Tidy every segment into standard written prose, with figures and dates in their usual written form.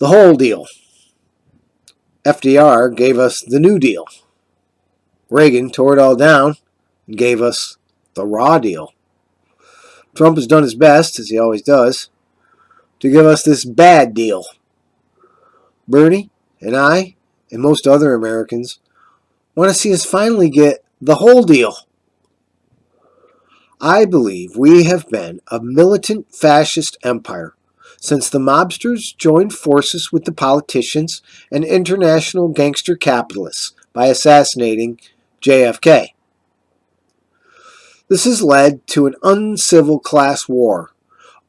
The whole deal. FDR gave us the New Deal. Reagan tore it all down and gave us the raw deal. Trump has done his best, as he always does, to give us this bad deal. Bernie and I and most other Americans want to see us finally get the whole deal. I believe we have been a militant fascist empire since the mobsters joined forces with the politicians and international gangster capitalists by assassinating JFK. This has led to an uncivil class war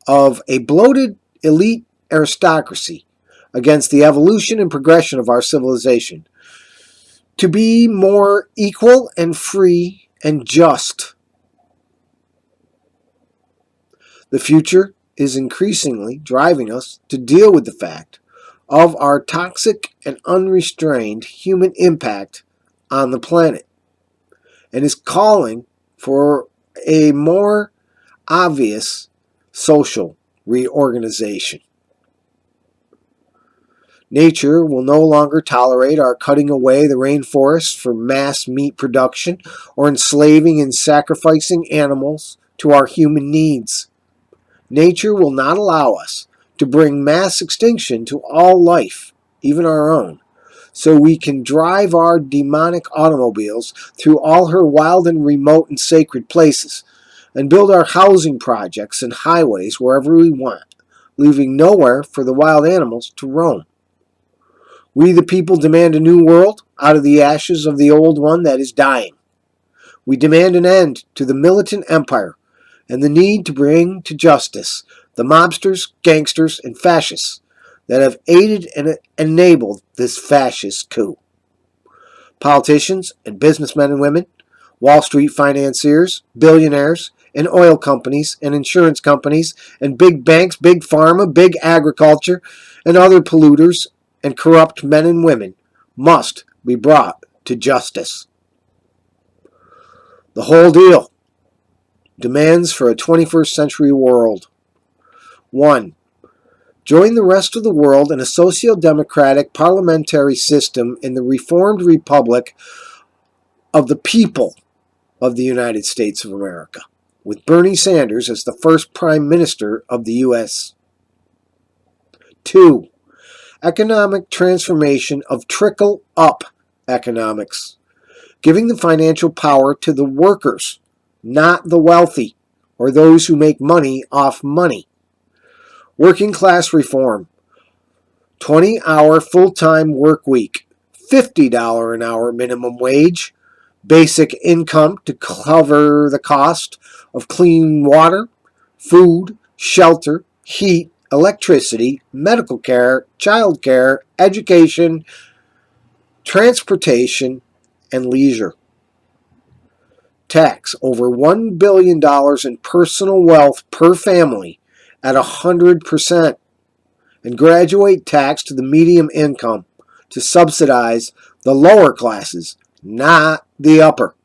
of a bloated elite aristocracy against the evolution and progression of our civilization to be more equal and free and just. The future is increasingly driving us to deal with the fact of our toxic and unrestrained human impact on the planet, and is calling for a more obvious social reorganization. Nature will no longer tolerate our cutting away the rainforests for mass meat production or enslaving and sacrificing animals to our human needs. Nature will not allow us to bring mass extinction to all life, even our own, so we can drive our demonic automobiles through all her wild and remote and sacred places, and build our housing projects and highways wherever we want, leaving nowhere for the wild animals to roam. We the people demand a new world out of the ashes of the old one that is dying. We demand an end to the militant empire and the need to bring to justice the mobsters, gangsters, and fascists that have aided and enabled this fascist coup. Politicians and businessmen and women, Wall Street financiers, billionaires, and oil companies and insurance companies and big banks, big pharma, big agriculture, and other polluters and corrupt men and women must be brought to justice. The whole deal demands for a 21st century world. 1. Join the rest of the world in a socio-democratic parliamentary system in the Reformed Republic of the people of the United States of America, with Bernie Sanders as the first Prime Minister of the U.S. 2. Economic transformation of trickle-up economics, giving the financial power to the workers, not the wealthy or those who make money off money. Working class reform, 20-hour full-time work week, $50 an hour minimum wage, basic income to cover the cost of clean water, food, shelter, heat, electricity, medical care, child care, education, transportation, and leisure. Tax over $1 billion in personal wealth per family at 100%, and graduate tax to the medium income to subsidize the lower classes, not the upper.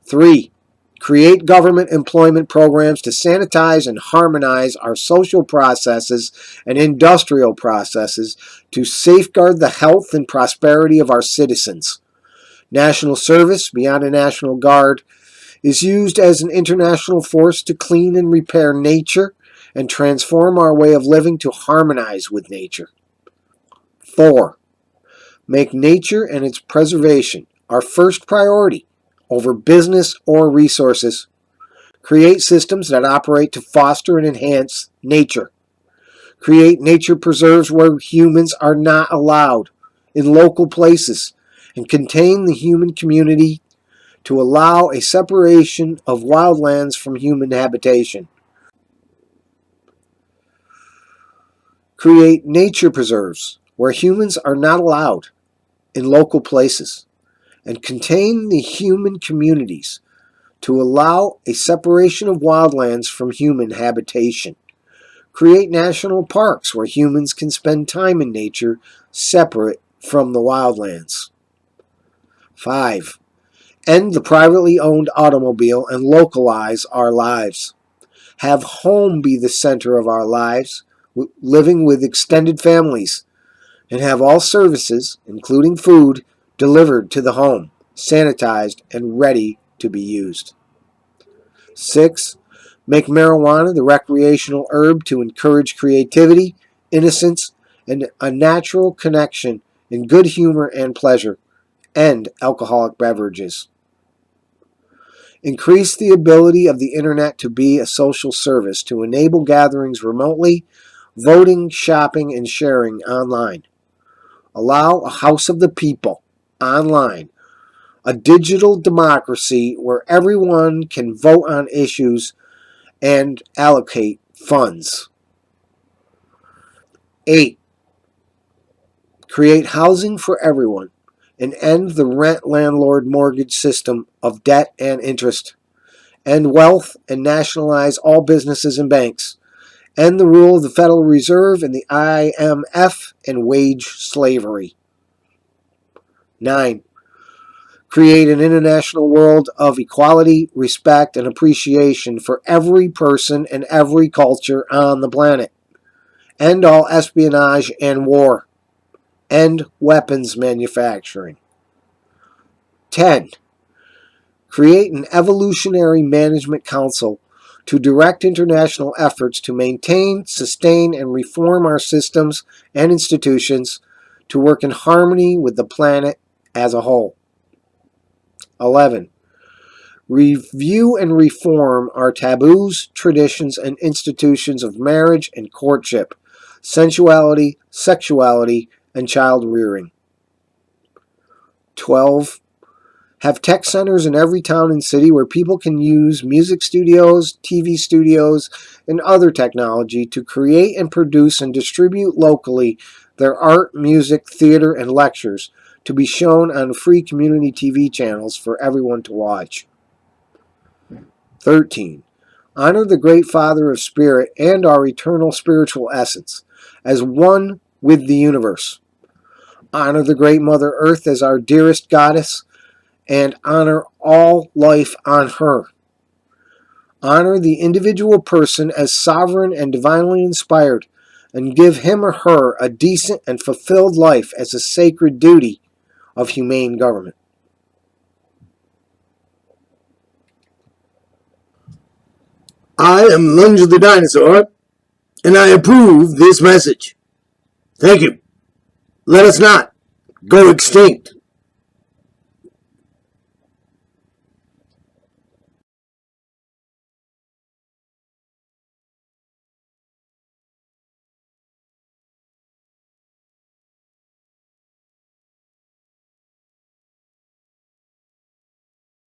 3. Create government employment programs to sanitize and harmonize our social processes and industrial processes to safeguard the health and prosperity of our citizens. National service, beyond a National Guard, is used as an international force to clean and repair nature and transform our way of living to harmonize with nature. 4. Make nature and its preservation our first priority over business or resources. Create systems that operate to foster and enhance nature. Create nature preserves where humans are not allowed, in local places, and contain the human community to allow a separation of wildlands from human habitation. Create nature preserves where humans are not allowed, in local places, and contain the human communities to allow a separation of wildlands from human habitation. Create national parks where humans can spend time in nature separate from the wildlands. 5. End the privately owned automobile and localize our lives. Have home be the center of our lives, living with extended families, and have all services, including food, delivered to the home, sanitized, and ready to be used. 6. Make marijuana the recreational herb to encourage creativity, innocence, and a natural connection in good humor and pleasure. End alcoholic beverages. Increase the ability of the internet to be a social service to enable gatherings remotely, voting, shopping, and sharing online. Allow a House of the People online, a digital democracy where everyone can vote on issues and allocate funds. 8. Create housing for everyone and end the rent landlord mortgage system of debt and interest. End wealth and nationalize all businesses and banks. End the rule of the Federal Reserve and the IMF and wage slavery. 9. Create an international world of equality, respect, and appreciation for every person and every culture on the planet. End all espionage and war. End weapons manufacturing. 10. Create an evolutionary management council to direct international efforts to maintain, sustain, and reform our systems and institutions to work in harmony with the planet as a whole. 11. Review and reform our taboos, traditions, and institutions of marriage and courtship, sensuality, sexuality, and child rearing. 12. Have tech centers in every town and city where people can use music studios, TV studios, and other technology to create and produce and distribute locally their art, music, theater, and lectures to be shown on free community TV channels for everyone to watch. 13. Honor the Great Father of Spirit and our eternal spiritual essence as one with the universe. Honor the Great Mother Earth as our dearest goddess and honor all life on her. Honor the individual person as sovereign and divinely inspired and give him or her a decent and fulfilled life as a sacred duty of humane government. I am Lunge the Dinosaur, and I approve this message. Thank you. Let us not go extinct.